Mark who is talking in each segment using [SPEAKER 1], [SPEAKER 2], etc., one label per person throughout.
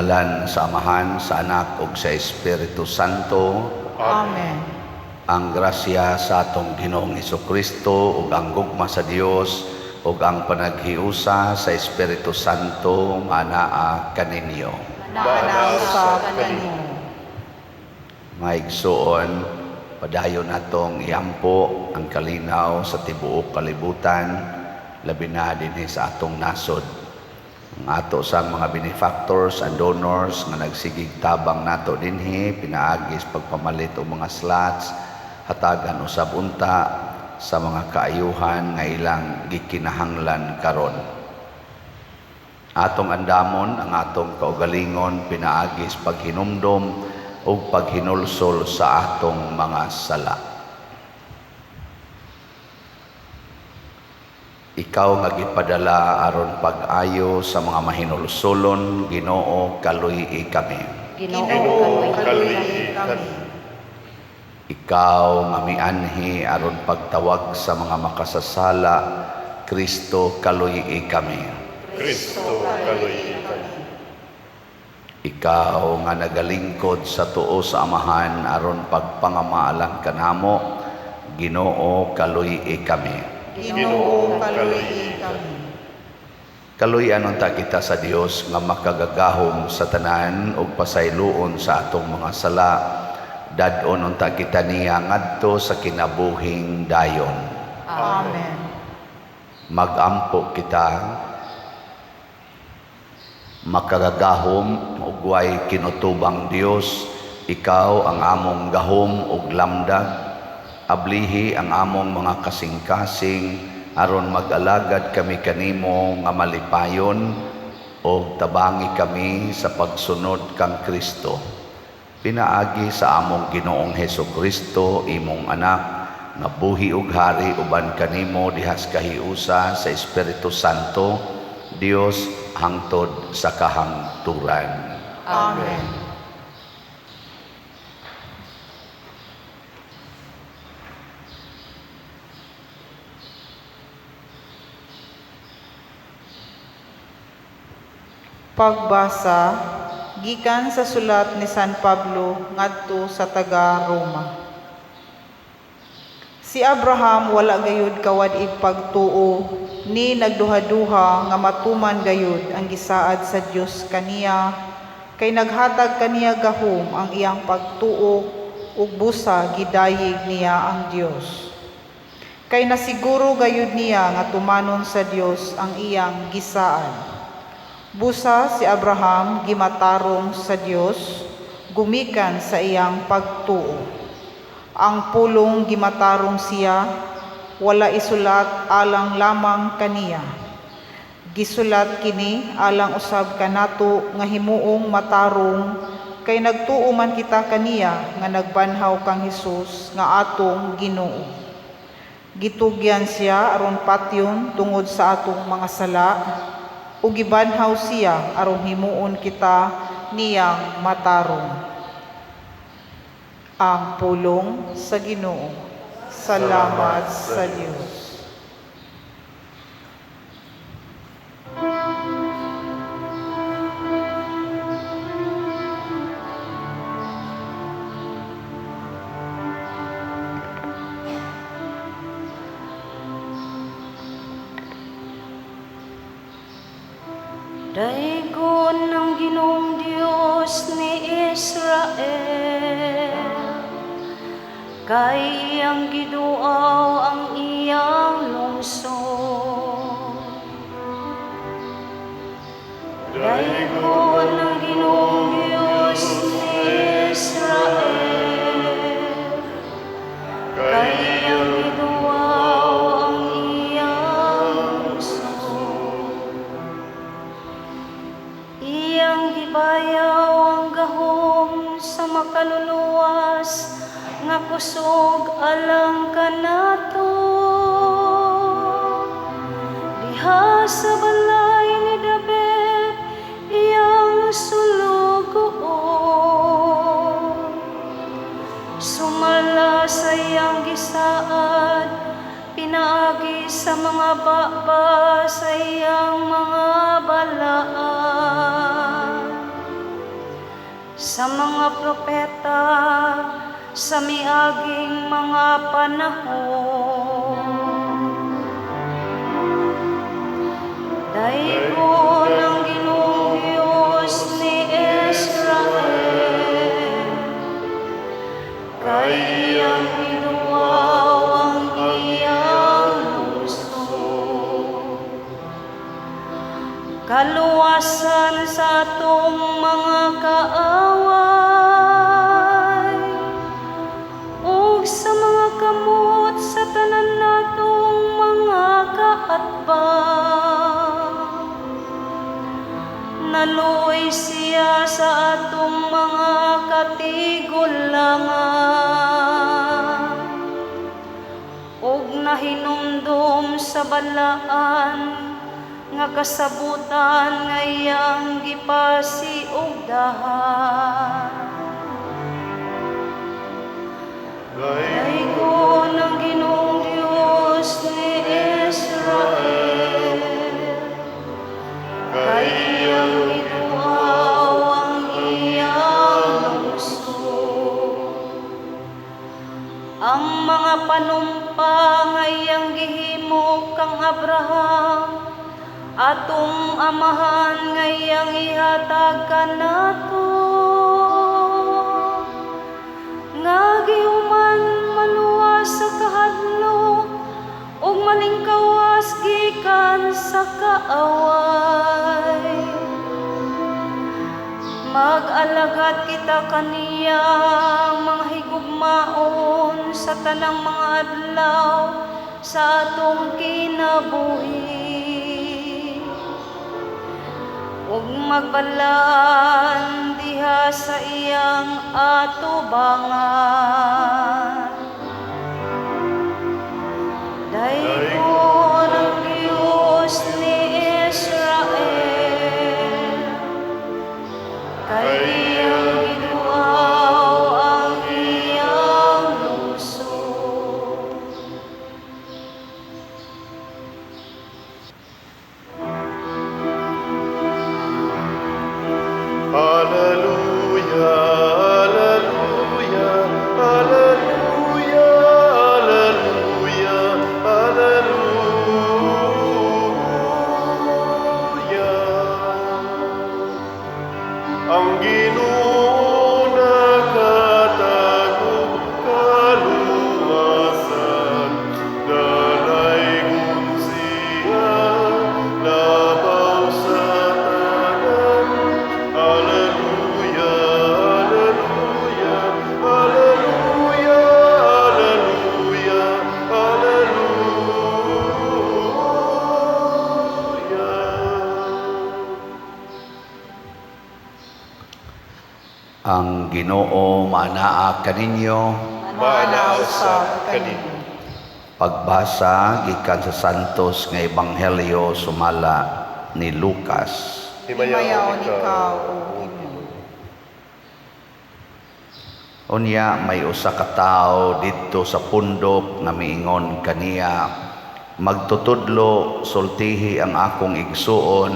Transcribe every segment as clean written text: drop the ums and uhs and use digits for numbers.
[SPEAKER 1] ngalan sa Amahan, sa Anak ug sa Espiritu Santo.
[SPEAKER 2] Amen.
[SPEAKER 1] Ang grasya sa atong Ginoong Hesukristo ug ang gugma sa Dios ug ang panaghiusa sa Espiritu Santo manaa kaninyo.
[SPEAKER 2] Manaw sa kanimo.
[SPEAKER 1] Maigsuon, padayon natong iampo ang kalinaw sa tibuok kalibutan, labi na dinhi sa atong nasod. Ang ato sang mga benefactors and donors nga nagsigig tabang nato dinhi pinaagis pagpamalit og mga slots, hatagan usab unta sa mga kaayuhan nga ilang gikinahanglan karon. Atong andamon ang atong kaugalingon pinaagis paghinumdom o paghinulsol sa atong mga sala. Ikaw nga gipadala aron pag-ayo sa mga mahinulsolon, Ginoo, kaluy-i kami.
[SPEAKER 2] Ginoo, kaluy-i kami.
[SPEAKER 1] Ikaw nga mianhi aron pagtawag sa mga makasasala, Kristo, kaluy-i kami.
[SPEAKER 3] Kristo, kaluy-i kami.
[SPEAKER 1] Ikaw nga nagalingkod sa tuo sa Amahan aron pagpangamaalan kanamo, Ginoo, kaluy-i kami.
[SPEAKER 2] Ginoo, kaluy-i kami.
[SPEAKER 1] Kaluy-an unta kita sa Dios nga makagagahom sa tanan ug pasayloon sa atong mga sala. Dadon unta kita niya ngadto sa kinabuhing dayon.
[SPEAKER 2] Amen.
[SPEAKER 1] Magampo kita makagagahom ug way kinutubang Dios, ikaw ang among gahom ug lamdag. Ablihi ang among mga kasing-kasing aron mag-alagad kami kanimo nga malipayon o tabangi kami sa pagsunod kang Kristo. Pinaagi sa among Ginoong Hesukristo, imong anak, nga buhi ug hari uban kanimo dihas kahiusa sa Espiritu Santo, Dios hangtod sa kahangturan.
[SPEAKER 2] Amen. Pagbasa gikan sa sulat ni San Pablo ngadto sa taga Roma. Si Abraham wala gayud kawad pagtuo ni nagduha-duha nga matuman gayud ang gisaad sa Dios kaniya kay naghatag kaniya gahom ang iyang pagtuo ug busa gidayeg niya ang Dios. Kay nasiguro gayud niya nga tumanon sa Dios ang iyang gisaad. Busa si Abraham gimatarong sa Dios gumikan sa iyang pagtuo. Ang pulong gimatarong siya wala isulat alang lamang kaniya. Gisulat kini alang usab kanato nga himuong matarong kay nagtuo man kita kaniya nga nagbanhaw kang Hesus nga atong Ginoo. Gitugyan siya aron patyon tungod sa atong mga sala ug gibanhaw siya aron himuon kita niyang matarong. Ang pulong sa Ginoo. Salamat sa Dios.
[SPEAKER 4] Daigon ng Ginoong Diyos ni Israel, kay iyang giduaw ang iyang lungsod. Daigon ng Ginoong Diyos ni Israel, kay iyang giduaw ang iyang lungsod. Iyang gibayaw ang gahom sa makaluluwas nga kusog alang kanato. Diha sa balay ni David iyang sulugoon. Sumala sa iyang gisaad, pinaagi sa mga baba sa iyang mga balaan. sa mga propeta sa miaging mga panahon. Daigo ng Ginoong Diyos ni Israel, kayang binuaw ang iyang gusto. Kaluwasan sa atong mga kaaway, ug sa mga kamot sa tanan natong mga kaatbang. Naluoy siya sa atong mga katigulangan, ug nahinumdum sa balaan nga kasabutan nga iyang gipasiugdahan. Daigo ng Ginoong Diyos ni Israel, kayang binuaw ang iyang gusto. Ang mga panumpa nga iyang gihimo kang Abraham, atong amahan nga iyang ihatag kanato, nga gihuman maluwas sa kahadlok ug malingkawas gikan sa kaaway. Mag-alagad kita kaniya mga higugmaon sa tanang mga adlaw sa atong kinabuhi, ug magbalaan diha sa iyang atubangan. Daigo ng Diyos ni Israel, kayang binuaw ang iyang lungsod.
[SPEAKER 3] Hallelujah, hallelujah, hallelujah, hallelujah, hallelujah. Ang Ginoo naghatag kaluwasan, dalaygon siya labaw sa tanan. Hallelujah, hallelujah, hallelujah, hallelujah, hallelujah.
[SPEAKER 1] Ang Ginoo manaa kaninyo.
[SPEAKER 3] Manaw sa kaninyo.
[SPEAKER 1] Pagbasa gikan sa santos nga ebanghelyo sumala ni Lucas.
[SPEAKER 2] Himayaon ikaw, O Ginoo.
[SPEAKER 1] Unya may usa ka tawo didto sa pundok nga miingon kaniya, magtutudlo sultihi ang akong igsuon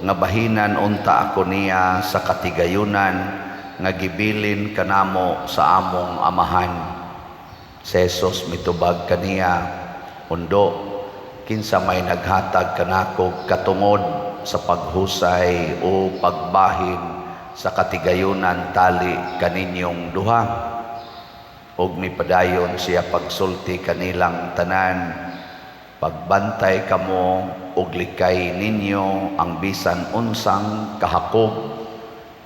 [SPEAKER 1] nga bahinan unta ako niya sa katigayunan nga gibilin kanamo sa among amahan. Si Jesus mitubag kaniya, undo, kinsa may naghatag kanako katungod sa paghusay o pagbahin sa katigayunan tali kaninyong duha. Ug mipadayon siya pagsulti kanilang tanan, pagbantay kamo ug likay ninyo ang bisan unsang kahakog,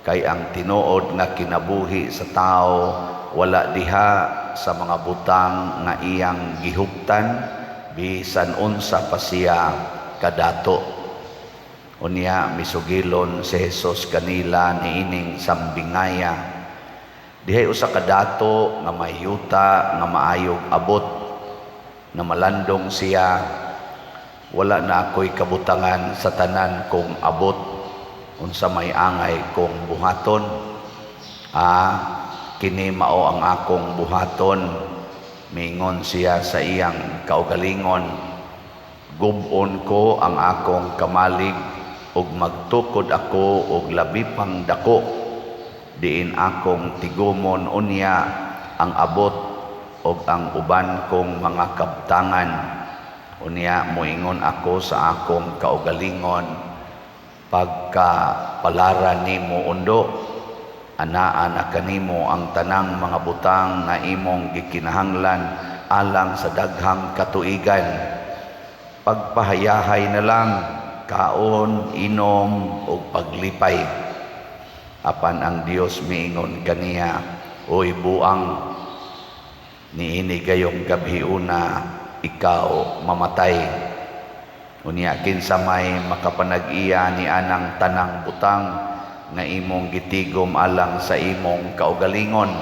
[SPEAKER 1] kay ang tinuod nga kinabuhi sa tao wala diha sa mga butang nga iyang gihuptan, bisan unsa pa siya kadato. Unya misugilon si Jesus kanila niining sambingaya, dihay usa ka dato nga may yuta nga maayog abot, na malandong siya, wala na ako'y kabutangan sa tanan kong abot, unsa may angay kong buhaton. Kini mao ang akong buhaton, mingon siya sa iyang kaugalingon, gubon ko ang akong kamalig ug magtukod ako og labi pang dako, diin akong tigumon unya ang abot o ang uban kong mga kabtangan. Unya moingon ako sa akong kaugalingon, pagkapalaran nimo undo, anaa na kanimo ang tanang mga butang na imong gikinahanglan alang sa daghang katuigan. Pagpahayahay na lang, kaon, inom, o paglipay. Apan ang Dios miingon kaniya, oy buang, niini gayong gabhiuna, ikaw mamatay. Unya kinsa may makapanag-iya ni anang tanang butang nga imong gitigom alang sa imong kaugalingon.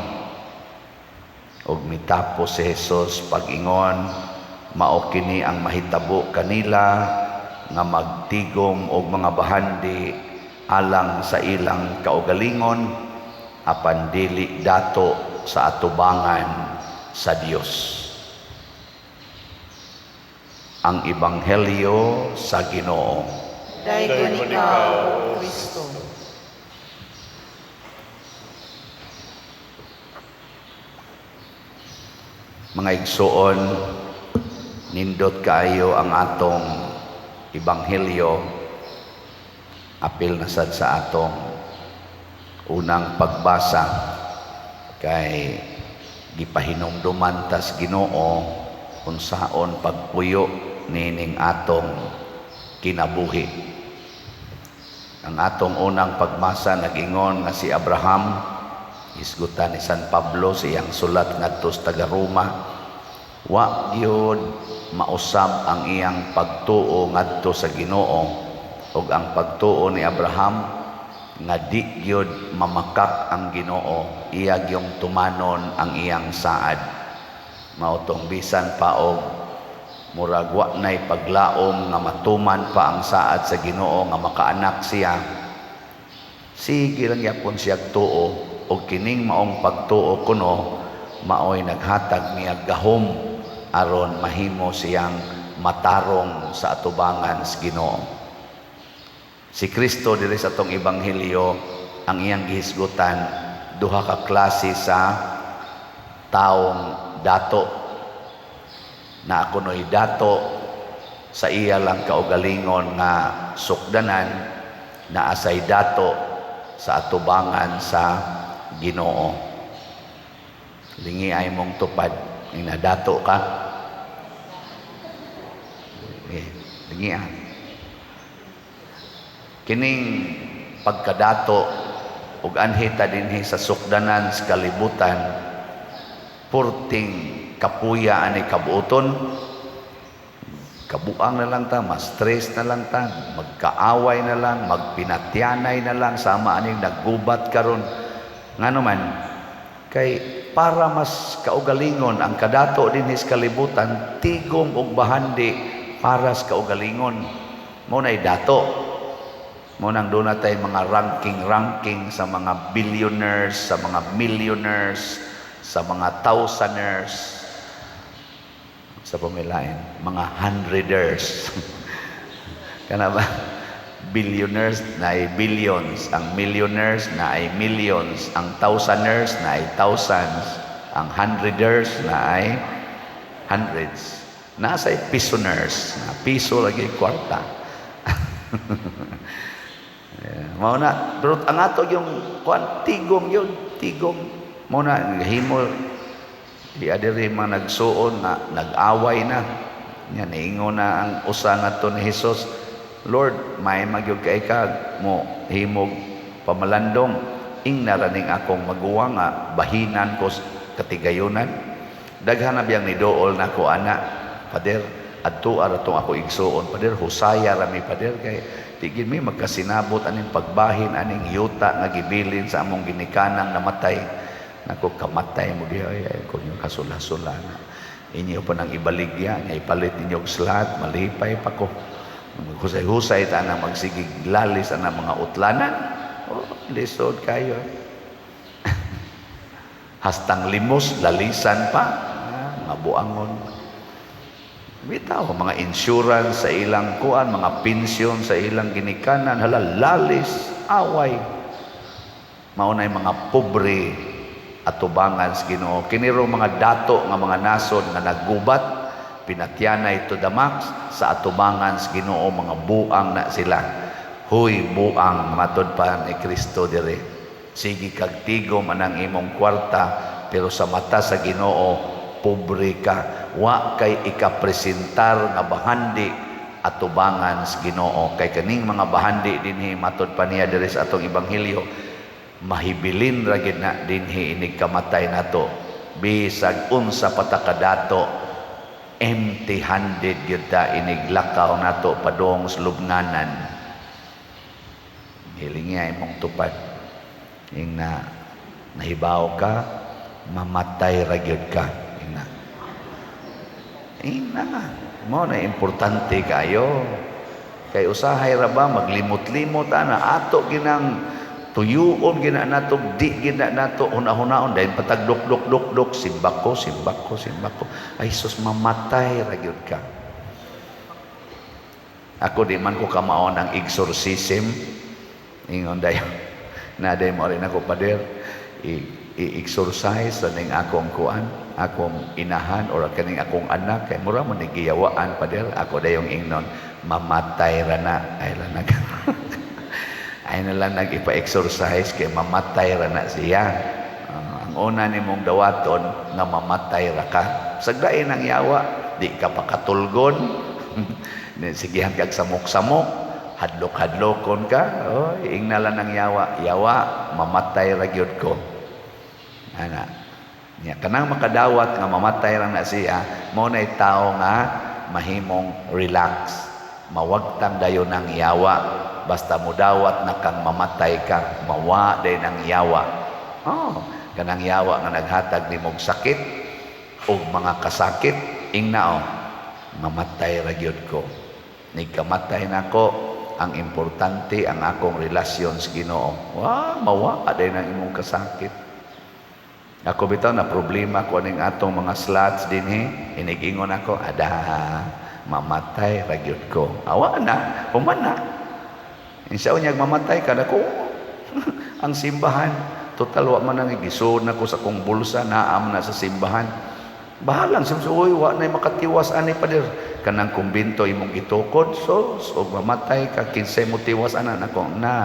[SPEAKER 1] Og mitapos si Jesus pag-ingon, mao kini ang mahitabo kanila nga magtigom og mga bahandi alang sa ilang kaugalingon, apan dili dato sa atubangan sa Dios. Ang Ebanghelyo sa Ginoo.
[SPEAKER 2] Dayon ikaw, O Kristo.
[SPEAKER 1] Mga igsoon, nindot kaayo ang atong Ebanghelyo, apil na sad sa atong unang pagbasa, kay gipahinumduman tas Ginoo unsaon pagpuyo nining atong kinabuhi. Ang atong unang pagbasa nag-ingon nga si Abraham, isgutan ni San Pablo siyang sulat ngadto sa taga Roma, wa gyud mausab ang iyang pagtuo ngadto sa Ginoo, ug ang pagtuo ni Abraham nga di gyud mamakak ang Ginoo, iya gyung tumanon ang iyang saad. Mao tong bisan pa og murag wa nay paglaom nga matuman pa ang saad sa Ginoo nga makaanak siya, sige lang yapon siya tuo, og kining maong pagtuo kuno maoy naghatag niya gahom aron mahimo siyang matarong sa atubangan sa Ginoo. Si Kristo diri sa atong Ebanghelyo, ang iyang gihisgutan, duha ka klase sa taong dato, na kuno'y dato sa iya lang kaugalingon nga sukdanan, na asay dato sa atubangan sa Ginoo. Lingi ay mong tupad, ina dato ka. Lingi ay. Kining pagkadato ug anhita dinhi sa sukdanan sa kalibutan, purting kapuya ani kabuoton, kabuang na lang ta, ma-stress na lang ta, magkaaway na lang, magpinatyanay na lang, sama aning naggubat karon. Ngano man, kay para mas kaugalingon ang kadato dinhi sa kalibutan, tigom og bahandi para sa kaugalingon. Mo nay dato. Mo nang doon natay mga ranking sa mga billionaires, sa mga millionaires, sa mga thousanders, sa pamilain, mga hundreders. Kana ba? Billionaires na ay billions, ang millionaires na ay millions, ang thousanders na ay thousands, ang hundreders na ay hundreds. Nasa ay pisoners, na piso lagi kwarta. Mao na, pero ang ato yung tigom yun, tigom. Mao na, himo, di adiri mga nagsuon na, nag-away na. Yan, ingo na ang usa nga to ni Jesus, Lord, may magyug kay ka mo, himog pamalandong, ing naraning akong maguwa nga, bahinan ko katigayunan. Daghan na biyang nidool na ko, ana, Pader, adto aratong ako igsuon, Pader, husaya rami, Pader, kay tigin mi magkasinabot aning pagbahin aning yuta nga gibilin sa among ginikanan namatay. Nako kamatay mo diha ay ko yung kasula-sula na inyo pa nang ibaligya nga ipalit ninyo og slat, malipay pa ko. Husay-husay ta na magsigig lalis ana mga utlanan. Oh, lisod kayo. Hastang limos lalisan pa, mga buangon. Bitaw, mga insurance sa ilang kuan, mga pensyon sa ilang ginikanan, hala, lalis, away. maunay mga pobre atubangan sa Ginoo. Kiniro mga dato nga mga nasod nga naggubat, pinatyanay to the max sa atubangan sa Ginoo, mga buang na sila. Huy buang, matod pa ni Kristo dire. Sige kag tigom anang imong kwarta, pero sa mata sa Ginoo pobre ka. Wa kay ikapresentar nga bahandi atubangan sa Ginoo. Kay kaning mga bahandi dinhi matod pa niya dire sa atong ebanghelyo, mahibilin ra gid na dinhi inig kamatay nato. Bisag unsa patakadato, empty-handed gyud ta inig lakaw nato padong sa lubnganan. Hilinga imong tupad. Ing na nahibaw ka, mamatay ra gyud ka. Mo na importante kayo. Kay usahay ra ba maglimot-limot ana ato ginang tuyuon gina nato, di gina nato una-hunaon dahil patagdok-dok-dok-dok, simbako. Ay sus, mamatay ra gyud ka. Ako di man ko kamaon ang exorcism. Ingon dayon na day mo rin ako pader i-exorcise sa ning akong kuan, akong inahan or kaning akong anak, kay mura man giyawaan pader. Ako dayong ingnon, mamatay ra na. Ay lang ay na lang nag-ipa-exercise kay mamatay ra na siya. Ang una nimong dawaton nga mamatay ra ka. Sagdain ang yawa, di ka pakatulgon. Sigihan kag samok-samok, hadlok-hadlokon ka. Oy, ingna lang ang yawa, mamatay ra gyud ko. Ana. Nya kanang makadawat nga mamatay ra na siya, mo nay tao nga mahimong relax. Mawagtang dayon ang yawa. Basta mudawat na kang mamatay ka, mawa day ng yawa. Kanang yawa nga naghatag nimog sakit o mga kasakit, ingna mamatay ra gyud ko. Nigkamatay nako, ang importante ang akong relasyon sa Ginoo. Mawa day ng imong kasakit. Ako bitaw na problema ko ning atong mga slots dinhi, inigingon ako, mamatay ra gyud ko. Awa na, humana. Insa unyag mamatay ka nako. Ang simbahan, total wa man nang igisod nako sa kong bulsa, naam na sa simbahan. Bahalang sumsuoy wa nay makatiwas ani pader. Kanang kumbinto imong gitukod, so mamatay ka kinsay mo tiwas ana nako na.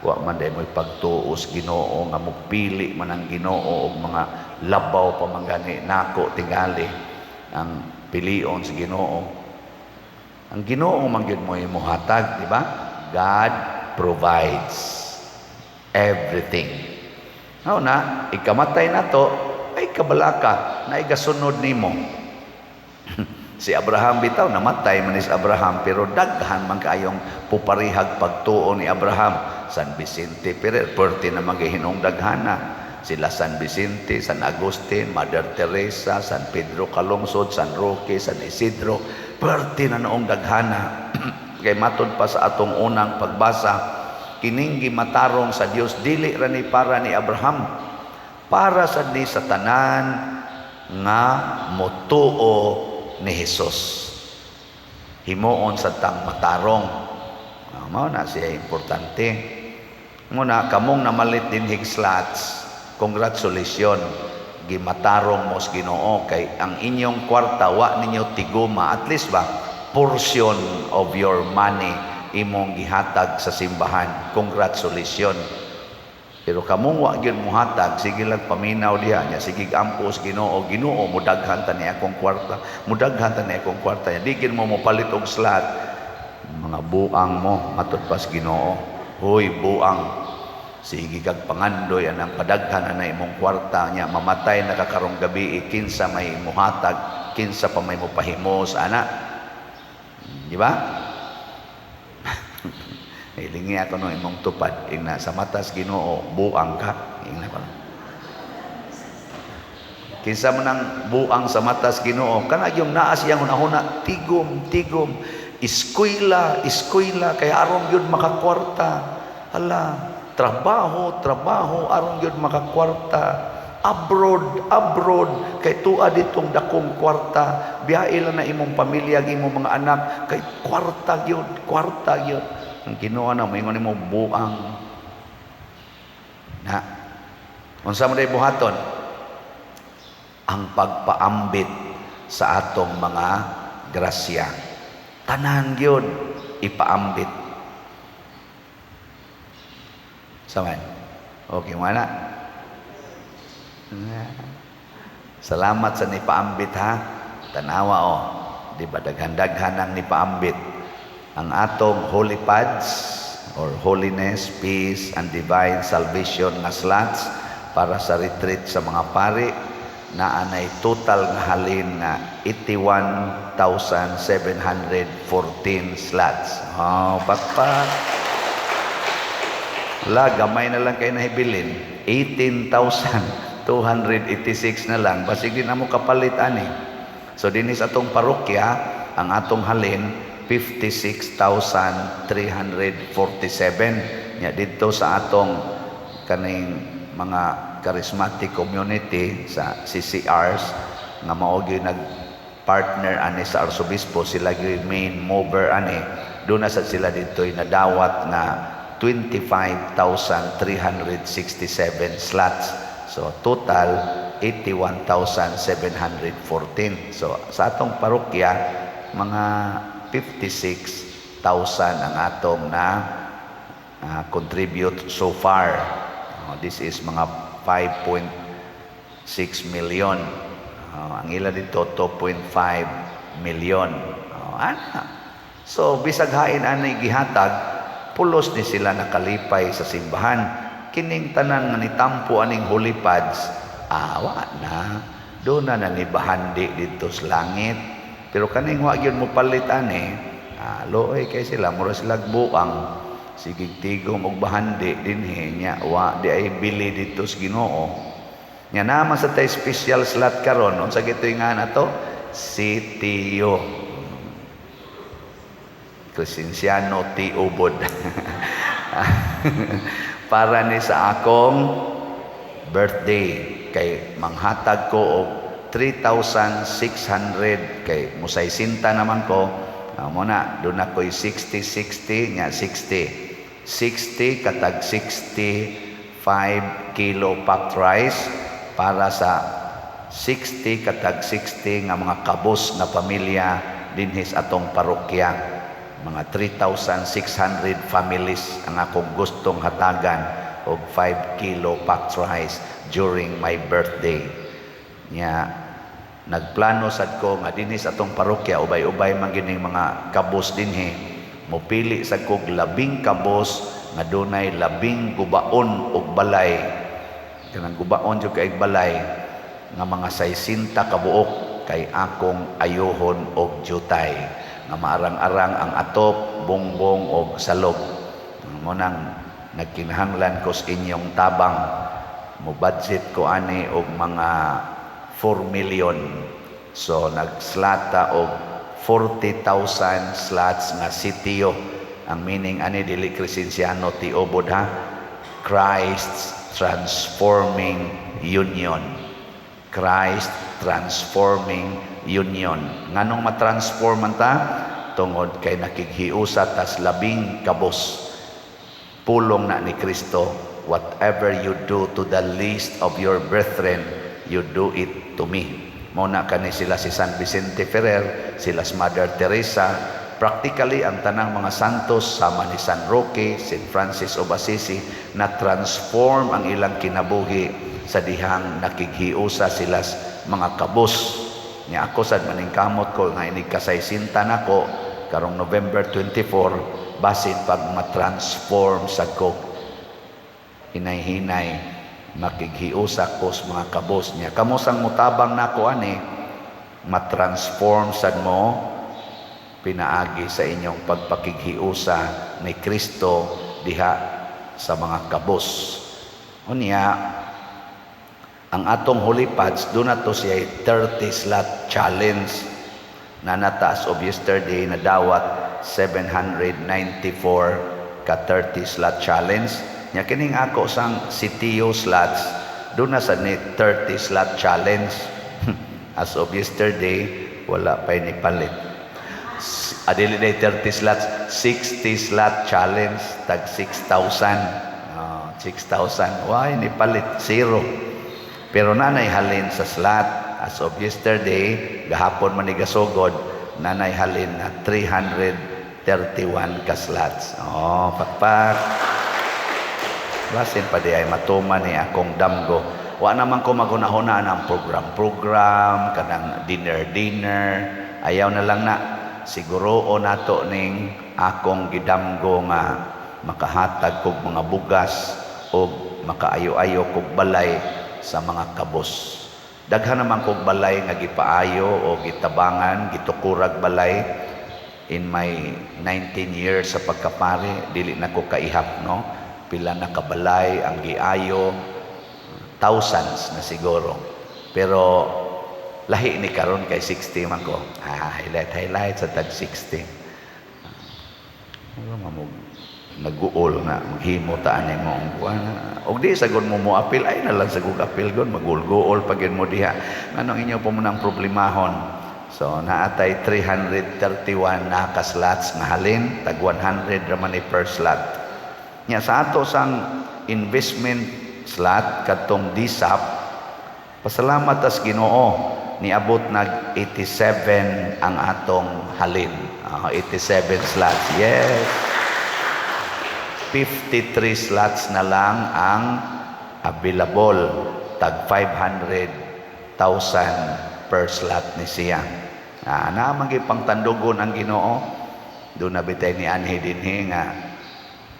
[SPEAKER 1] Wa man day mo pagtuos Ginoo nga mugpili man ang Ginoo og mga labaw pa man gani nako tingali ang pilion sa Ginoo. Ang Ginoo man gyud mo imuhatag, di ba? God provides everything. Na ikamatay nato, ay kabalaka na igasunod nimo. Si Abraham bitaw namatay man is Abraham, pero daghan man kaayong puparihag pagtuo ni Abraham. San Vicente Ferrer, perti na maghihinong daghana. Sila San Vicente, San Agustin, Mother Teresa, San Pedro Calungsod, San Roque, San Isidro, perti na noong daghana. Kay matod pa sa atong unang pagbasa, kining gimatarong sa Dios dili ra ni para ni Abraham, para sad ni sa tanan nga motuo ni Hesus. Himuon sa tang matarong. Mao na siya importante. Muna kamong namalit din higslots, congratulations, gimatarong mo sa Ginoo, kay ang inyong kwarta wa ninyo tiguma, at least ba portion of your money imong gihatag sa simbahan. Congratulations. Pero kamong wa gyud muhatag, sige lang paminaw diha nya, sige ampos Ginoo, Ginoo mudaghan ta ni akong kwarta, mudaghan ta ni akong kwarta. Di gid mo mopalit og slot. Mga buang mo matud pas Ginoo. Hoy buang, sige kag pangandoy anang padaghan na imong kwarta nya, mamatay na kakarong gabi, kinsa may muhatag, kinsa pa may mopahimos ana. Di ba? Ilingi ako no imong tupad, ing sa matas Ginoo buang ka, ing na ko. Kinsa man ang buang sa matas Ginoo, kana yung naa siyang hunahuna, tigom, eskwela, kay aron gyud makakwarta. Hala, trabaho, aron gyud makakwarta. Abroad, kay tuwa ditong dakong kwarta, biyahe lang na imong pamilya, imong mga anak, kay kwarta gyud. Ang Ginoo na moingon nimo buang. Na, unsa man day buhaton? Ang pagpaambit sa atong mga grasya. Tanan gyud ipaambit. Saman. Okay, mana? Salamat sa nipaambit ha. Tanawa di ba daghan-daghan ang nipaambit. Ang atong holy pads or holiness, peace, and divine salvation na slots para sa retreat sa mga pari na anay total nga halin na 81,714 slots. Pakpak. Gamay na lang kayo nahibilin. 18,286 na lang. Basig din na mo kapalit ani. So dinis atong parokya, ang atong halin 56,347. Nya dito sa atong kaning mga charismatic community sa CCRs nga mao gyud nag-partner ani sa arsobispo, sila gyud main mover ani. Doon na sa sila dito'y nadawat na 25,367 slots. So total 81,714. So sa atong parokya mga 56,000 ang atong na contribute so far. This is mga 5.6 million. Ang ila dito 2.5 million. So bisag hain anay gihatag, pulos ni sila nakalipay sa simbahan. Kining tanan nga nitampo aning holy pads, awa na. Doon na nanibahandi dito sa langit. Pero kaning wa gyud mo palit ani, looy kay sila, mura sila buang. Sigig tigom og bahandi dinhi nya wa di ay bili dito sa Ginoo. Nya naman sa tay special slot karon, unsa gitoy nga nato? CTO. Crescenciano T. Ubod. Para ni sa akong birthday, kay manghatag ko og 3,600 kay musay sinta naman ko. Muna doon ako'y 60 nya 60 katag 65 kilo packed rice para sa 60 katag 60 nga mga kabos na pamilya dinhis atong parokya. Mga 3,600 families ang akong gustong hatagan og 5 kilo packed rice during my birthday. Nya nagplano sad ko nga dinhi sa atong parokya ubay-ubay man gining mga kabos dinhi. Mopili sad kog 10 kabos nga dunay 10 gubaon og balay. Kanang gubaon jud kay balay nga mga 60 kabuok kay akong ayohon og jutay nga maarang-arang ang atop, bongbong og salog. Mo nang nagkinahanglan ko sa inyong tabang. Mo budget ko ani og mga 4 million. So nagslata og 40,000 slots nga sitio. Ang meaning ani dili Crescenciano T. Ubod ha. Christ's Transforming Union. Christ Transforming Union. Nganong matransform man ta? Tungod kay nakighiusa tas 10 kabos. Pulong na ni Kristo, whatever you do to the least of your brethren, you do it to me. Muna kani sila si San Vicente Ferrer, sila si Mother Teresa, practically ang tanang mga santos sama ni San Roque, St. Francis of Assisi na transform ang ilang kinabuhi sa dihang nakighiusa sila mga kabos. Niya ako sad maningkamot ko nga inig kasaysinta nako karong November 24 basin pag matransform sa ko hinay-hinay makighiusa ko sa mga kabos niya. Kamusang mutabang nako ani matransform sad mo pinaagi sa inyong pagpakighiusa ni Kristo diha sa mga kabos. Unya ang atong holy pads do na to siya 30 slot challenge na nataas of yesterday na dawat 794 ka 30 slot challenge. Nya kining ako sang CTO slots do na sa ni 30 slot challenge. As of yesterday wala pa ni palit. Adili day 30 slots, 60 slot challenge tag 6,000. 6,000. Why ni palit zero. Pero nanay halin sa slot. As of yesterday, gahapon man ni gasugod, nanay halin na 331 ka slots. Oh, pakpak. Basin pa di ay matuman ni akong damgo. Wa naman ko magunahuna ng program, kanang dinner. Ayaw na lang na. Siguro o nato ning akong gidamgo nga makahatag kog mga bugas o makaayo-ayo kog balay sa mga kabos. Daghan naman kog balay nga gipaayo o gitabangan, gitukurag balay in my 19 years sa pagkapare. Dili na ko kaihap, no? Pila na kabalay ang giayo, thousands na siguro. Pero lahi ni karon kay 60 man ko. Highlight sa tag 60. Nag-uol na maghimo taan ni mo og di sagod mo apil ay na lang sagod apil gon magulguol pagin mo diha anong inyo po munang problemahon. So naatay 331 na ka slots nga halin tag 100 ra man per slot nya sa ato sang investment slot katong DSAP. Pasalamat as Ginoo niabot nag 87 ang atong halin. 87 slots. Yes. 53 slots na lang ang available. Tag 500,000 per slot ni siya. Naamang pangtandugon ang Ginoo. Doon nabitay ni Anhe dinhi nga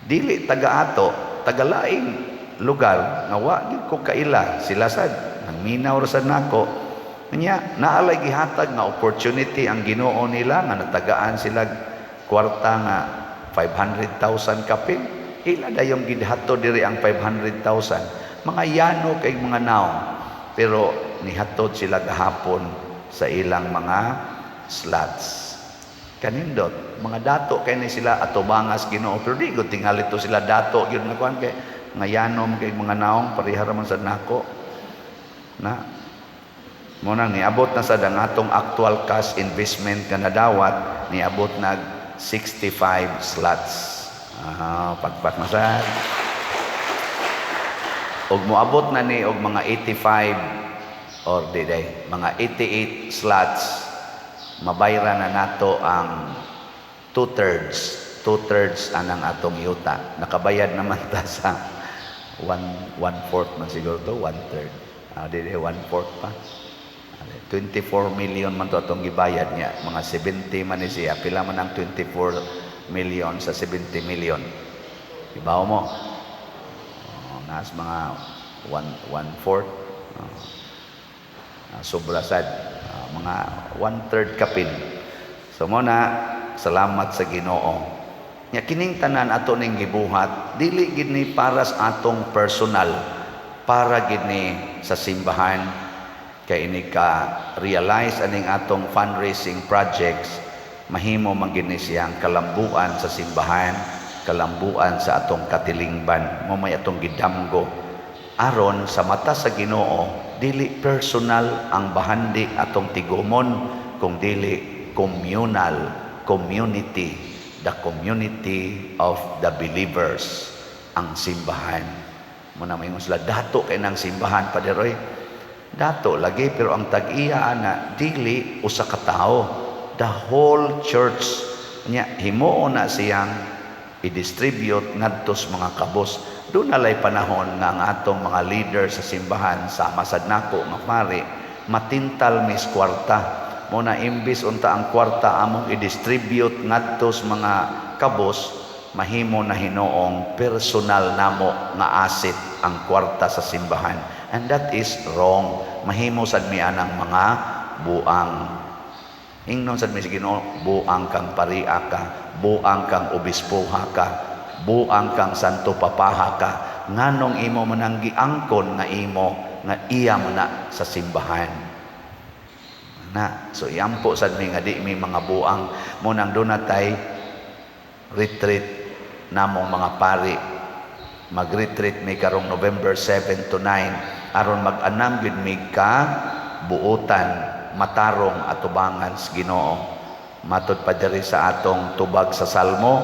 [SPEAKER 1] dili taga ato, taga laing lugar nga wa gid ko kaila sila sad nang minaw ra sad nako. Nya naalay gihatag nga opportunity ang Ginoo nila nga natagaan sila kwarta nga 500,000 kapin. Ila dayong gidhato diri ang 500,000. Mga yano kay mga naong. Pero nihatod sila gahapon sa ilang mga slots. Kanindot, mga dato kay ni sila atubangas Ginoo. Pero di ko tingali to sila dato gyud na kuan kay nga yanom kay mga naong parihara man sad nako. Na mo nang niabot na sa dangatong actual cash investment nga nadawat niabot nag 65 slots. Pagpak na sad. Og moabot na ni og mga 85 or diday mga 88 slots mabayran na nato ang 2/3 anang atong yuta. Nakabayad naman ta sa 1/4 man siguro to 1/3. Diday 1/4 pa. 24 million man to atong gibayad niya. Mga 70 man ni siya. Pila man ang 24 million sa 70 million. Ibaw mo. Nas mga 1/4. Sobra sad. Mga 1/3 kapin. So muna, salamat sa Ginoo. Nya kining tanan ato ning gibuhat, dili gid ni para sa atong personal, para gid ni sa simbahan. Kay ini ka realize aning atong fundraising projects mahimo man gid ni siyang kalambuan sa simbahan, kalambuan sa atong katilingban, mo may atong gidamgo aron sa mata sa Ginoo dili personal ang bahandi atong tigumon kung dili communal, community, the community of the believers, ang simbahan. Muna may sila dato kay nang simbahan Paderoy. Dato lagi pero ang tag-iya na dili usa ka tawo, the whole church nya himuo na siyang i-distribute ngadto sa mga kabos. Doon nalay panahon nga ang atong mga leader sa simbahan sama sad nako nga pare matintal mis kwarta mo na imbis unta ang kwarta among i-distribute ngadto sa mga kabos mahimo na hinoong personal namo nga asset ang kwarta sa simbahan. And that is wrong. Mahimo sad mi anang mga buang. Ingnon sad mi sa Ginoo, buang kang paria ka, buang kang obispoha ka, buang kang santo papaha ka. Nganong imo man giangkon nga imo nga iya mo na sa simbahan. Na, so iampo sad mi nga di mi mga buang mo nang dunatay retreat namong mga pari. Mag-retreat mi karong November 7 to 9 aron mag-anam gid mi ka buotan matarong atubangan sa Ginoo. Matud pa diri sa atong tubag sa Salmo,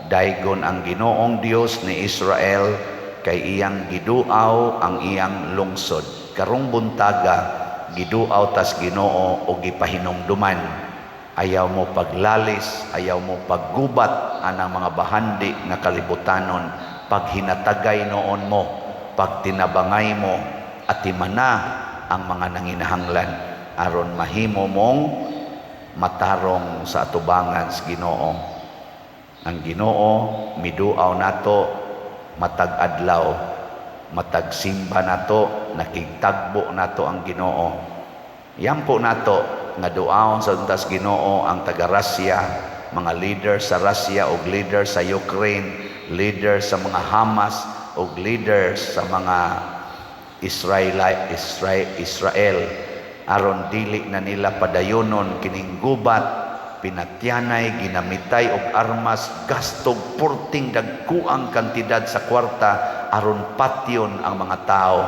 [SPEAKER 1] daygon ang Ginoong Dios ni Israel kay iyang giduaw ang iyang lungsod. Karong buntaga giduaw tas Ginoo og gipahinumduman. Ayaw mo paglalis, ayaw mo paggubat anang mga bahandi nga kalibutanon, paghinatagay noon mo, pagtinabangay mo, at timana ang mga nanginahanglan aron mahimo mong matarong sa atubangan sa Ginoo. Ang Ginoo miduaw nato matag adlaw, matag simba nato, nakigtagbo nato ang Ginoo. Yampo nato nga duaon sa untas Ginoo ang taga Russia, mga leader sa Russia o leader sa Ukraine, leader sa mga Hamas o leader sa mga Israel aron dili na nila padayonon kining gubat, pinatyanay, ginamitay og armas, gastog porting dagkuang kantidad sa kwarta aron patyon ang mga tao.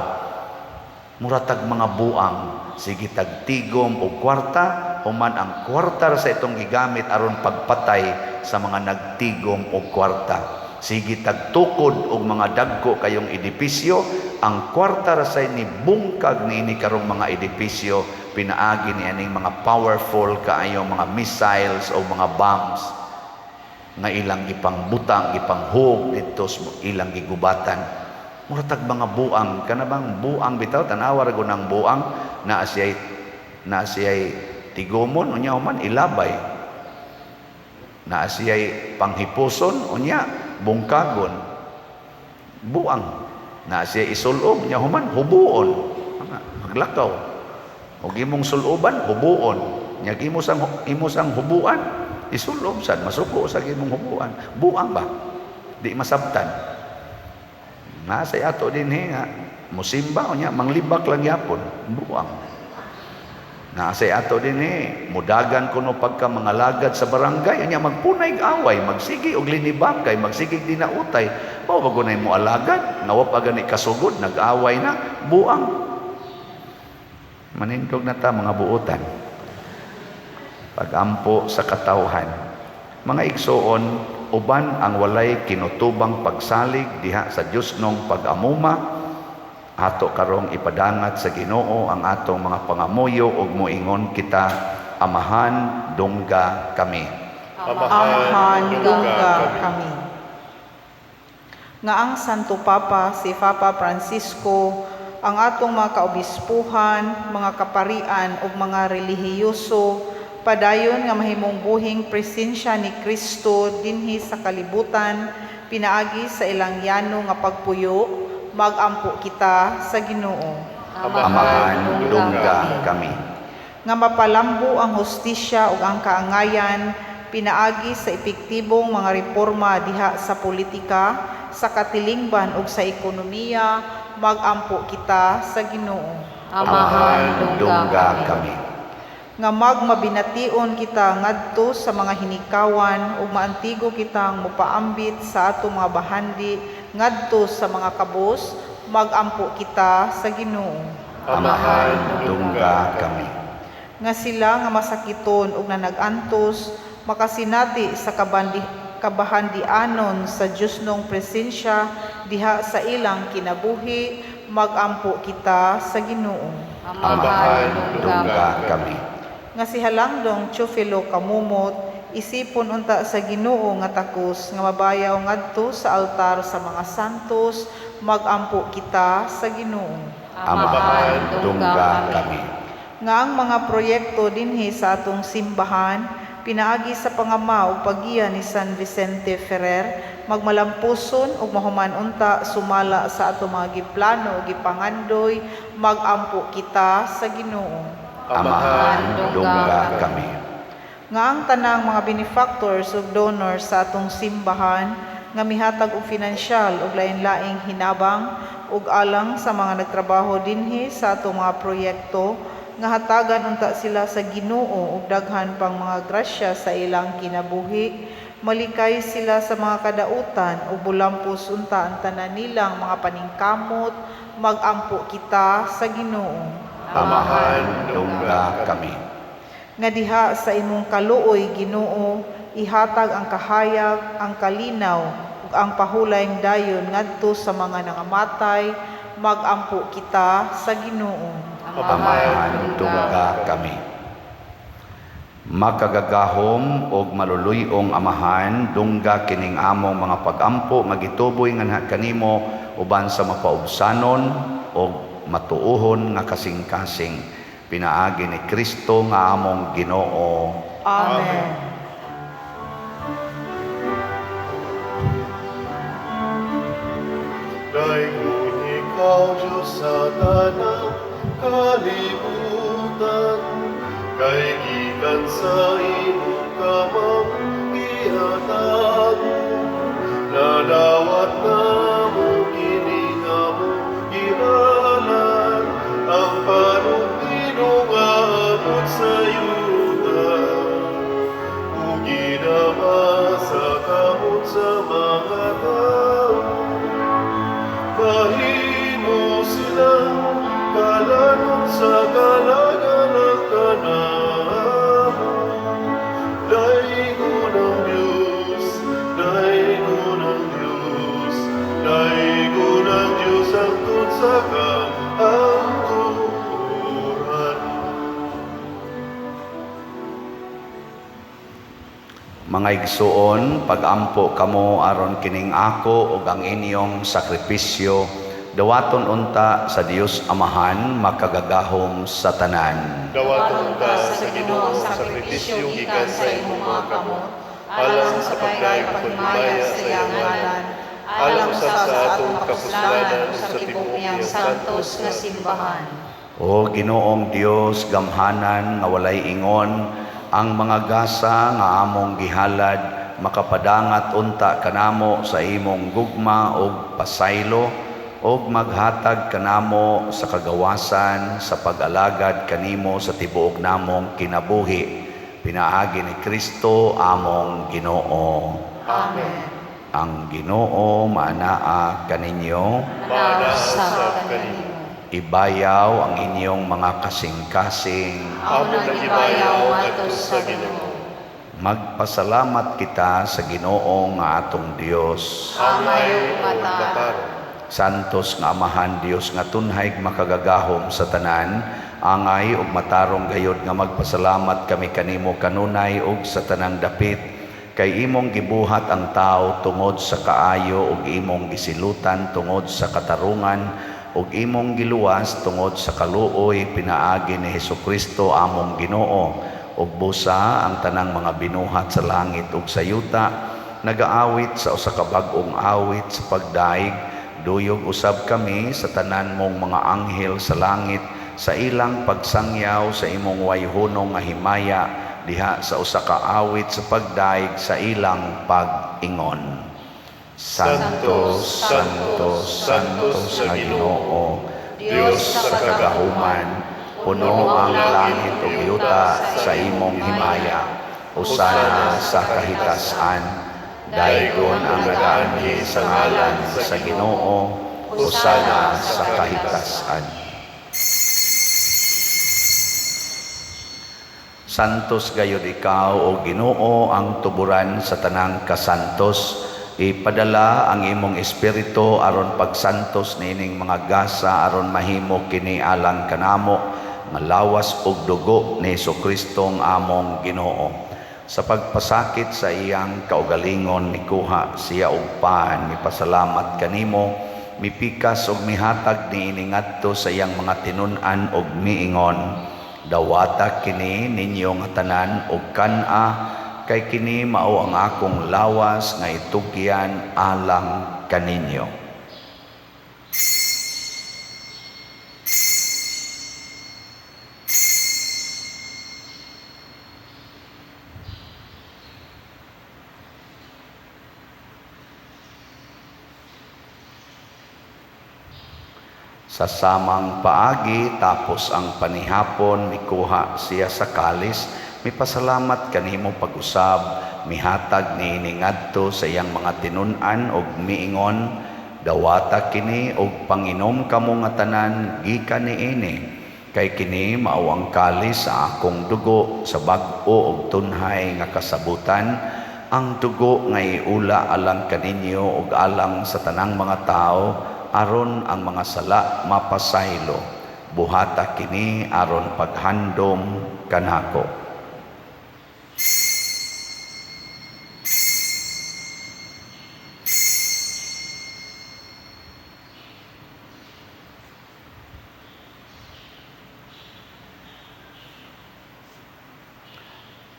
[SPEAKER 1] Muratag mga buang, sige tagtigom og kwarta, human ang kwarta sa itong gigamit aron pagpatay sa mga nagtigom og kwarta. Sige tagtukod og mga dagko kayong edipisyo, ang kwarta sa ni bungkag niini karong mga edipisyo, pinaagi ni aning mga powerful kaayong mga missiles o mga bombs nga ilang gipangbutang, gipanghug dito ilang gigubatan. Muratag mga buang, kanabang buang bitaw, tanawa ra gunang buang na siya'y tigomon, unya human ilabay. Na siya'y panghipuson, unya bungkagon. Buang. Na siya'y isulob, unya human hubuon. Maglakaw. O gimong suloban, hubuon. Nya imosang hubuan, isulob sad, masuko sa gimong hubuan. Buang ba? Di masabtan. Nasa ato din nga musimba unya manglibak lang yapon, buang. Nasa ato din mudagan kuno pagka mga lagad sa barangay unya magpunay away, magsigi og linibang kay magsigig dinautay. Mao ba gunay mo alagad, nawa pa gani kasugod, nag-away na, buang. Manindog na ta mga buotan. Pagampo sa katawhan. Mga igsoon, uban ang walay kinutubang pagsalig diha sa Dios nung pag-amuma, ato karong ipadangat sa Ginoo ang atong mga pangamuyo ug moingon kita, amahan dungga kami.
[SPEAKER 2] Amahan dungga kami. Nga ang Santo Papa si Papa Francisco, ang atong mga kaobispuhan, mga kaparian ug mga relihiyoso padayon nga mahimong buhing presensya ni Kristo dinhi sa kalibutan, pinaagi sa ilang yano nga pagpuyo, magampo kita sa Ginoo.
[SPEAKER 1] Amahan dungga kami.
[SPEAKER 2] Nga mapalambo ang hustisya ug ang kaangayan, pinaagi sa epektibong mga reforma diha sa politika, sa katilingban ug sa ekonomiya, magampo kita sa Ginoo.
[SPEAKER 1] Amahan dungga kami.
[SPEAKER 2] Nga magmabination kita ngadto sa mga hinikawan ug maantigo kitang mopaambit sa atong mga bahandi ngadto sa mga kabos, magampo kita sa Ginoo.
[SPEAKER 1] Amahan dungga kami.
[SPEAKER 2] Nga sila nga masakiton ug nanag-antos makasinati sa kabahandianon sa Dios nung presensya diha sa ilang kinabuhi, magampo kita sa Ginoo.
[SPEAKER 1] Amahan dungga kami.
[SPEAKER 2] Nga si Halangdong Teofilo Kamumot, isipon unta sa Ginoo nga takos nga mabayaw ngadto sa altar sa mga santos, magampo kita sa Ginoo.
[SPEAKER 1] Amahan dungga kami.
[SPEAKER 2] Nga ang mga proyekto dinhi sa atong simbahan, pinaagi sa pangama ug paggiya ni San Vicente Ferrer, magmalampuson ug mahuman unta sumala sa atong mga giplano ug gipangandoy, magampo kita sa Ginoo.
[SPEAKER 1] Amahan dungga kami.
[SPEAKER 2] Nga ang tanang mga benefactors ug donors sa atong simbahan nga mihatag og pinansyal ug lain-laing hinabang ug alang sa mga nagtrabaho dinhi sa atong mga proyekto, nga hatagan unta sila sa Ginoo ug daghan pang mga grasya sa ilang kinabuhi, malikay sila sa mga kadautan ug bulampos unta ang tanan nilang mga paningkamot, magampo kita sa Ginoo.
[SPEAKER 1] Amahan dungga kami.
[SPEAKER 2] Nga diha sa imong kaluoy Ginoo, ihatag ang kahayag, ang kalinaw, ang pahulayng dayon ngadto sa mga nangamatay, magampo kita sa Ginoo.
[SPEAKER 1] Amahan tungga kami. Makagagahom og maluluyong Amahan, dungga kining among mga pagampo nga gituboy nga kanimo uban sa mapaubsanon og matuohon nga kasing-kasing. Pinaagi ni Kristo nga among Ginoo.
[SPEAKER 2] Amen.
[SPEAKER 3] Daigong ikaw, Diyos sa tanang kalibutan, kay gikan sa imong kamang gihatag, nadawat na mo kining among gihalan, ang panugtino nga abot sa yuta, ug ginama sa kamot sa mga tao. Mahimo silang kalanon sa kalagan ng kanamo. Daigo ng Diyos, daigo ng Diyos, daigo ng Diyos ang tutsa ang turan.
[SPEAKER 1] Mga igsuon, pagampo kamo aron kining ako ug ang inyong sakripisyo, dawaton unta sa Dios Amahan makagagahom sa tanan.
[SPEAKER 3] Dawaton ka sa Ginoo ang sakripisyo gikan sa imong mga kamot, alang sa pagdayeg pagmaya sa iyang ngalan, alang sa atong kapuslanan sa tibuok niyang santos nga simbahan.
[SPEAKER 1] O Ginoong Dios gamhanan nga walay ingon, ang mga gasa nga among gihalad makapadangat unta kanamo sa imong gugma ug pasaylo ug maghatag kanamo sa kagawasan sa pag-alagad kanimo sa tibuok namong kinabuhi. Pinaagi ni Kristo among Ginoo.
[SPEAKER 2] Amen.
[SPEAKER 1] Ang Ginoo maanaa kaninyo,
[SPEAKER 3] Manasa kanimo.
[SPEAKER 1] ibayaw ang inyong mga kasing-kasing.
[SPEAKER 3] Amo na ibayaw atos sa Ginoo.
[SPEAKER 1] Magpasalamat kita sa Ginoo nga atong Dios.
[SPEAKER 3] Amay matar.
[SPEAKER 1] Santos nga Amahan Dios nga tunhay makagagahom sa tanan, angay ug matarong gayod nga magpasalamat kami kanimo kanunay ug sa tanang dapit, kay imong gibuhat ang tao tungod sa kaayo ug imong gisilutan tungod sa katarungan ug imong giluwas tungod sa kaluoy. Pinaagi ni Hesukristo among Ginoo ug busa ang tanang mga binuhat sa langit ug sa yuta, nagaawit sa usa ka bag-ong awit sa pagdaig. Duyog usab kami sa tanan mong mga anghel sa langit sa ilang pagsangyaw sa imong wayhunong nga himaya diha sa usa ka awit sa pagdaig sa ilang pag-ingon. Santos, Santos, Santos nga Ginoo, Dios sa kagahuman, puno ang langit ug yuta sa imong himaya. Usana sa kahitasan, daygon ang nagaanhi sa ngalan sa Ginoo. Usana sa kahitasan. Santos gayud ikaw o Ginoo ang tuburan sa tanang kasantos. Ipadala ang imong espiritu aron pagsantos nining mga gasa aron mahimo kini alang kanamo nga lawas ug dugo ni Hesukristo ang among Ginoo. Sa pagpasakit sa iyang kaugalingon mikuha siya og pan, mipasalamat kanimo, mipikas ug mihatag niini ngadto sa iyang mga tinun-an ug miingon, dawata kini ninyo nga tanan ug kan-a, kay kini mao ang akong lawas nga itugyan alang kaninyo. Sa samang paagi tapos ang panihapon mikuha siya sa kalis, mipasalamat kanimo pag-usab, mihatag niini ngadto sa iyang mga tinun-an ug miingon, dawata kini og panginom kamo nga tanan gikan niini, kay kini mao ang kalis sa akong dugo sa bag-o ug tunhay nga kasabutan, ang dugo nga iula alang kaninyo ug alang sa tanang mga tao aron ang mga sala mapasaylo. Buhata kini aron paghandom kanako.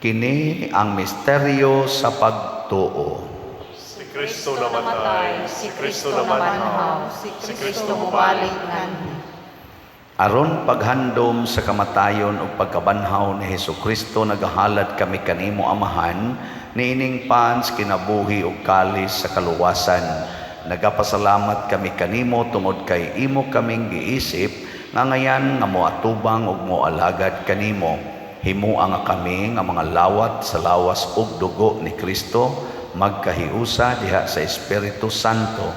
[SPEAKER 1] Kini ang misteryo sa pagtuo.
[SPEAKER 3] Si Kristo namatay, si Kristo namanhaw, si Kristo mubalik nganhi.
[SPEAKER 1] Aron paghandom sa kamatayon ug pagkabanhaw ni Hesukristo nagahalad kami kanimo Amahan, niining pans kinabuhi ug kalis sa kaluwasan. Nagapasalamat kami kanimo tungod kay imo kaming giisip nga ngayan nga moatubang ug moalagad kanimo. Himuha nga kami nga mga lawat sa lawas ug dugo ni Kristo magkahiusa diha sa Espiritu Santo.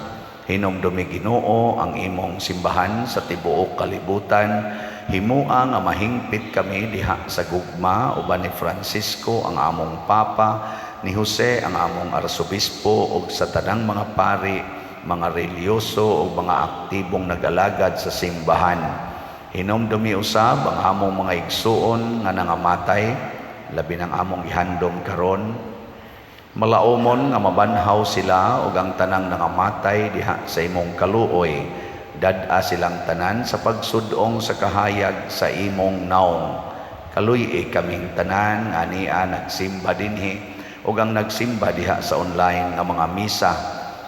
[SPEAKER 1] Hinumdumi Ginoo ang imong simbahan sa tibuok kalibutan. Himuha nga mahingpit kami diha sa gugma uban ni Francisco ang among Papa, ni Jose ang among Arsobispo ug sa tanang mga pari, mga reliyoso ug mga aktibong nag-alagad sa simbahan. Hinumdumi usab ang among mga igsuon nga nangamatay, labi ng among ihandom karon. Malaumon nga mabanhaw sila ug ang tanang nangamatay diha sa imong kaluoy. Dad-a silang tanan sa pagsudong sa kahayag sa imong naong. Kaluy kaming tanan nga ania nagsimba dinhi ug ang nagsimba diha sa online nga mga misa.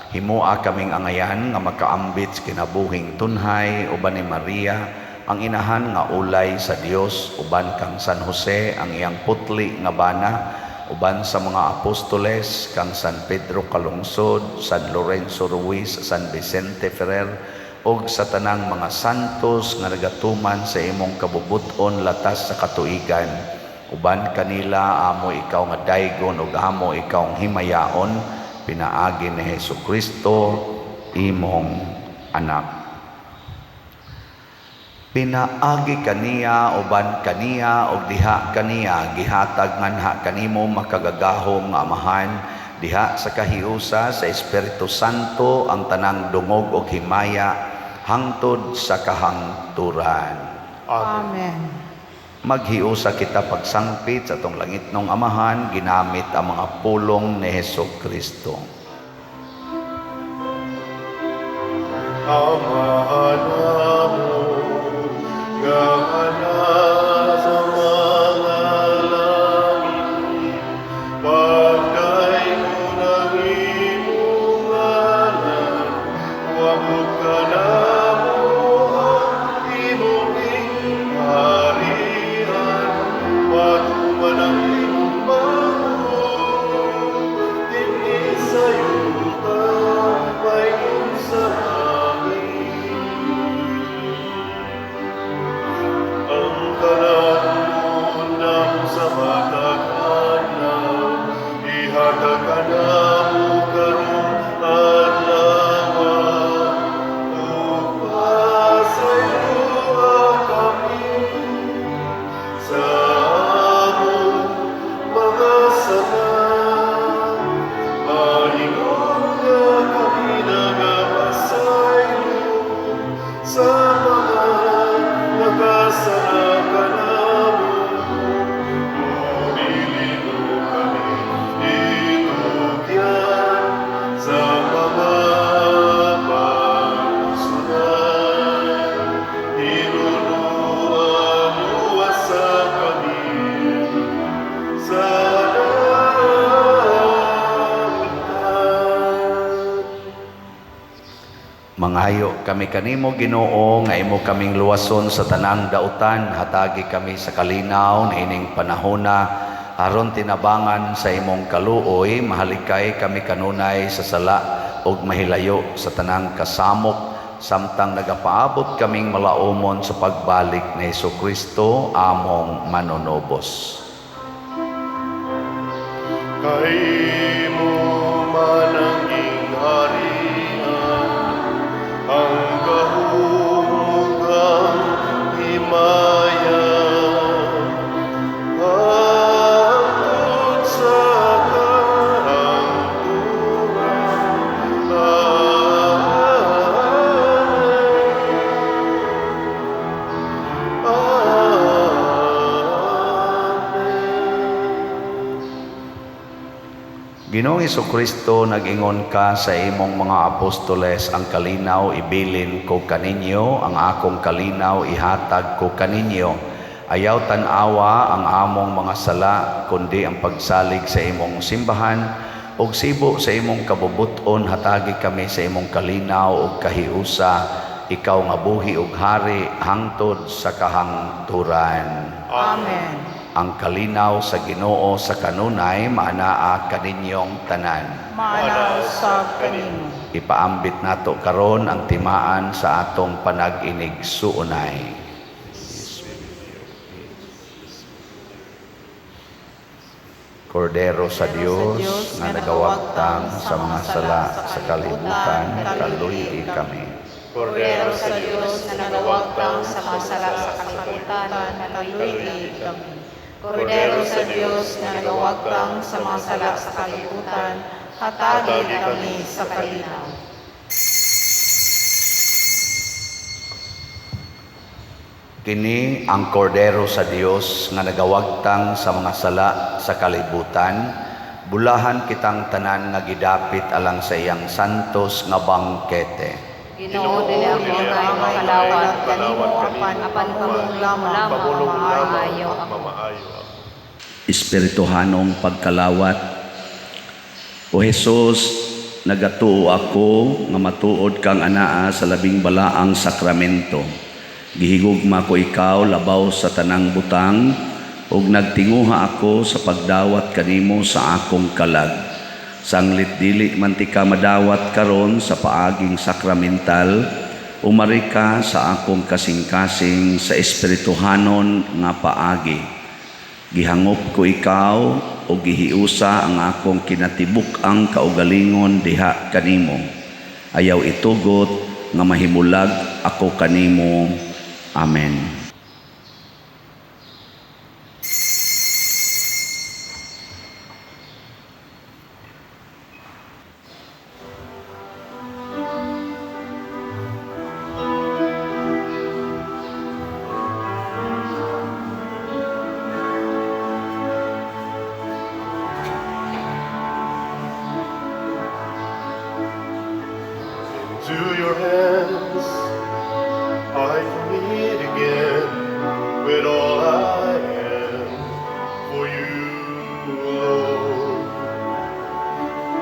[SPEAKER 1] Himuha kaming angayan nga makaambit sa kinabuhing tunhay uban ni Maria, ang inahan nga ulay sa Dios, uban kang San Jose ang iyang putli nga bana, uban sa mga apostoles kang San Pedro Calungsod, San Lorenzo Ruiz, San Vicente Ferrer ug sa tanang mga santos nga nagatuman sa imong kabubuton latas sa katuigan. Uban kanila amo ikaw nga daygon ug amo ikaw ang himayaon, pinaagi ni Hesukristo imong anak. Pinaagi kaniya uban kaniya ug diha kaniya gihatag nganha kanimo makagagahom nga Amahan diha sa kahiusa sa Espiritu Santo ang tanang dungog ug himaya hangtod sa kahangturan.
[SPEAKER 2] Amen.
[SPEAKER 1] Maghiusa kita pagsangpit sa atong langitnong Amahan ginamit ang mga pulong ni Hesukristo.
[SPEAKER 3] Amahan mo Gana sa mga langit, pagday ko ng iyong ngalan, wamot ka na mo ang imong harian, patuman ang imong bangon, dinhi sa yuta, may sa
[SPEAKER 1] Manghayo kami kanimo Ginoo nga imo kaming luwason sa tanang dautan, hatagi kami sa kalinaw na ining panahona aron tinabangan sa imong kaluoy, mahalikay kami kanunay sa sala ug mahilayo sa tanang kasamok samtang nagapaabot kaming malaumon sa pagbalik ni Hesukristo among manunobos.
[SPEAKER 3] Kay mo mananging harian, ang kahulugan himaya, hangtod sa kaharian,
[SPEAKER 1] Ginoong Kristo, nag-ingon ka sa imong mga apostoles, ang kalinaw ibilin ko kaninyo, ang akong kalinaw ihatag ko kaninyo. Ayaw tan-awa ang among mga sala, kundi ang pagsalig sa imong simbahan, ug sibo sa imong kabubuton hatagi kami sa imong kalinaw ug kahiusa, ikaw nga buhi ug hari hangtod sa kahangturan.
[SPEAKER 2] Amen.
[SPEAKER 1] Ang kalinaw sa Ginoo sa kanunay maanaa kaninyong tanan.
[SPEAKER 2] Maanaw sa kanimo.
[SPEAKER 1] Ipaambit nato karon ang timaan sa atong panag-inig suunay. Kordero sa Dios nga nagawagtang sa mga sala sa kalibutan, kaluy kami.
[SPEAKER 4] Kordero sa Diyos na nagawagtang sa mga sala sa kalibutan, kaluy kami. Kordero sa Diyos na nagawagtang sa mga sala sa kalibutan, hatagi kami sa kalinaw.
[SPEAKER 1] Kini ang kordero sa Dios nga nagawagtang sa mga sala sa kalibutan, bulahan kitang tanan nga gidapit alang sa iyang santos nga bangkete.
[SPEAKER 4] Ginoo dili ang mga makalawat
[SPEAKER 2] kanimo apan pamulong lamang
[SPEAKER 3] Pamulong
[SPEAKER 4] maayo
[SPEAKER 3] lamang
[SPEAKER 4] ako.
[SPEAKER 3] mamaayo ako.
[SPEAKER 1] Espirituhanong pagkalawat. O Jesus, nagatuo ako nga matuod kang anaa sa labing balaang sakramento. Gihigugma ko ikaw labaw sa tanang butang, ug nagtinguha ako sa pagdawat kanimo sa akong kalag. Sanglit dili man ti ka madawat karon sa paaging sakramental, umari ka sa akong kasing-kasing sa espirituhanon nga paagi. Gihangop ko ikaw o gihiusa ang akong kinatibuk-ang kaugalingon diha kanimo. Ayaw itugot nga mahimulag ako kanimo. Amen.
[SPEAKER 3] Into your hands I commit again with all I am for you, Lord.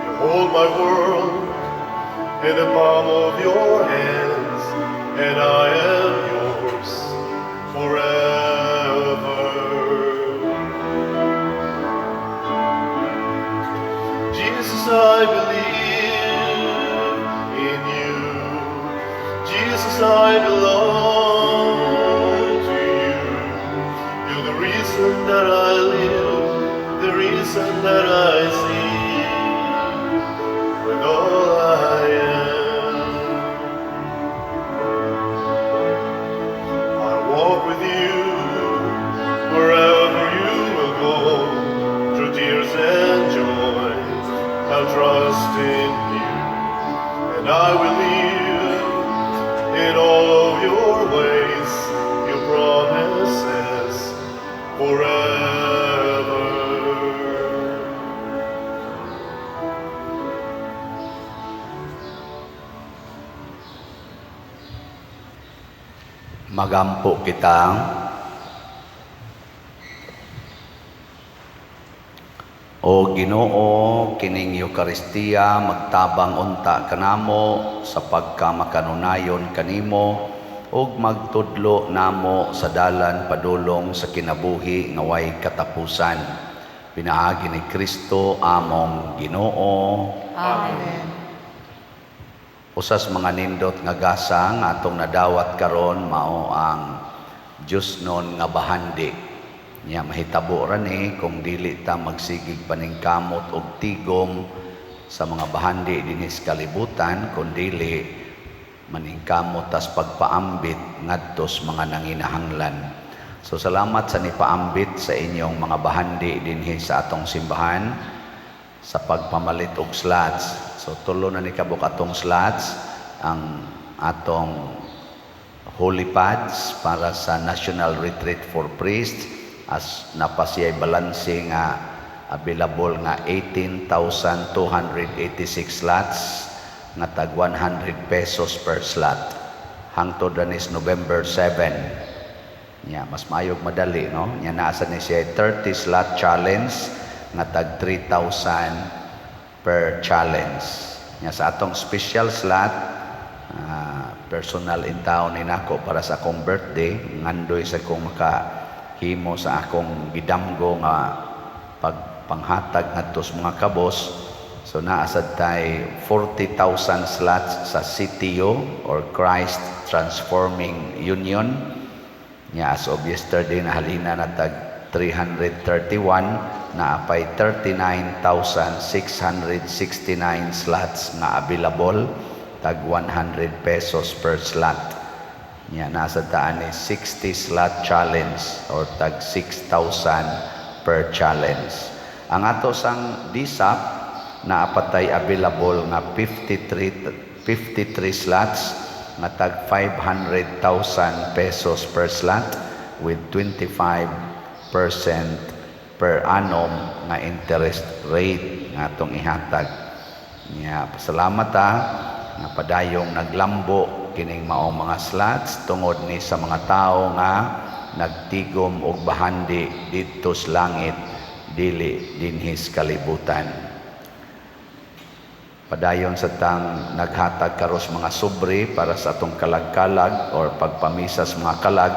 [SPEAKER 3] You hold my world in the palm of your hands, and I am yours forever. Jesus, I believe in you. Jesus, I belong to you. You're the reason that I live, the reason that I see, with all I am. I walk with you wherever you will go, through tears and joy. I'll trust in you, and I will live in all of your ways, your promises forever.
[SPEAKER 1] Magampo kita. O Ginoo, kining Eucharistia magtabang unta kanamo sa pagkamakanunayon kanimo ug magtudlo namo sa dalan padulong sa kinabuhi nga way katapusan. Pinaagi ni Kristo among Ginoo.
[SPEAKER 2] Amen.
[SPEAKER 1] Usas mga nindot nga gasa nga atong nadawat karon mao ang Diyos nun nga bahandi. Nya mahitabo ra ni kung dili ta magsigig paningkamot og tigom sa mga bahandi dinhi sa kalibutan, kun dili maningkamot tas pagpaambit ngadtos mga nanginahanglan. So salamat sa nipaambit sa inyong mga bahandi dinhi sa atong simbahan sa pagpamalit og slots. So tulo na ni kabuk atong slots ang atong holy pads para sa National Retreat for Priests as napasiyay balanse nga available nga 18,286 slots nga tag 100 pesos per slot hangtod danis November 7. Mas maayog madali, no? Naasa ni siya 30 slot challenge nga tag 3,000 per challenge. Sa atong special slot, personal in town ni nako para sa akong birthday, ngandoy sa kong makahimo sa akong gidamgo nga pagpanghatag ngadto sa mga kabos. So naasad tay 40,000 slots sa CTU or Christ Transforming Union. As of yesterday nahalina na tag 331 na apay 39,669 slots na available tag 100 pesos per slot. Nasa taan ni 60 slot challenge or tag 6,000 per challenge. Ang ato sang DSAP na apatay available nga 53 slots nga tag 500,000 pesos per slot with 25% per annum nga interest rate nga atong ihatag. Pasalamat nga padayong naglambo kining maong mga slots tungod ni sa mga tao nga nagtigom og bahandi didto sa langit dili dinhis kalibutan. Padayon sa tang naghatag karos mga sobre para sa atong kalag-kalag or pagpamisa sa mga kalag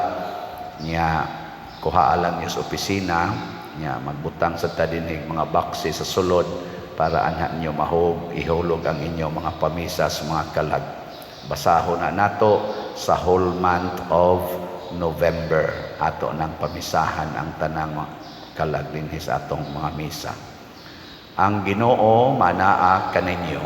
[SPEAKER 1] kuha lang niyo sa opisina magbutang sa tadinig mga baksi sa sulod para anha niyo ihulog ang inyong mga pamisa sa mga kalag. Basahon na nato sa whole month of November ato nang pamisahan ang tanang kalag dinhi sa atong mga misa. Ang Ginoo manaa kaninyo.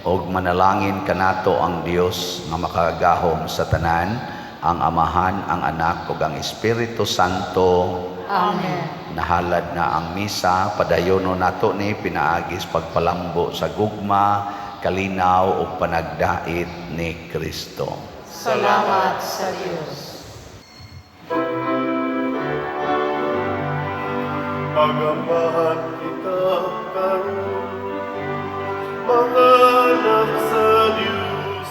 [SPEAKER 1] Og manalangin kanato ang Dios nga makagahom sa tanan, ang Amahan, ang Anak ug ang Espiritu Santo.
[SPEAKER 4] Amen.
[SPEAKER 1] Nahalad na ang misa, padayono nato ni pinaagis pagpalambo sa gugma, kalinaw ug panagdait ni Kristo.
[SPEAKER 4] Salamat sa Diyos.
[SPEAKER 3] Pagambahan kita karon, mga anak sa Diyos,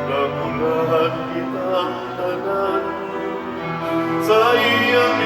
[SPEAKER 3] nagulahan kita tanan, sa iyang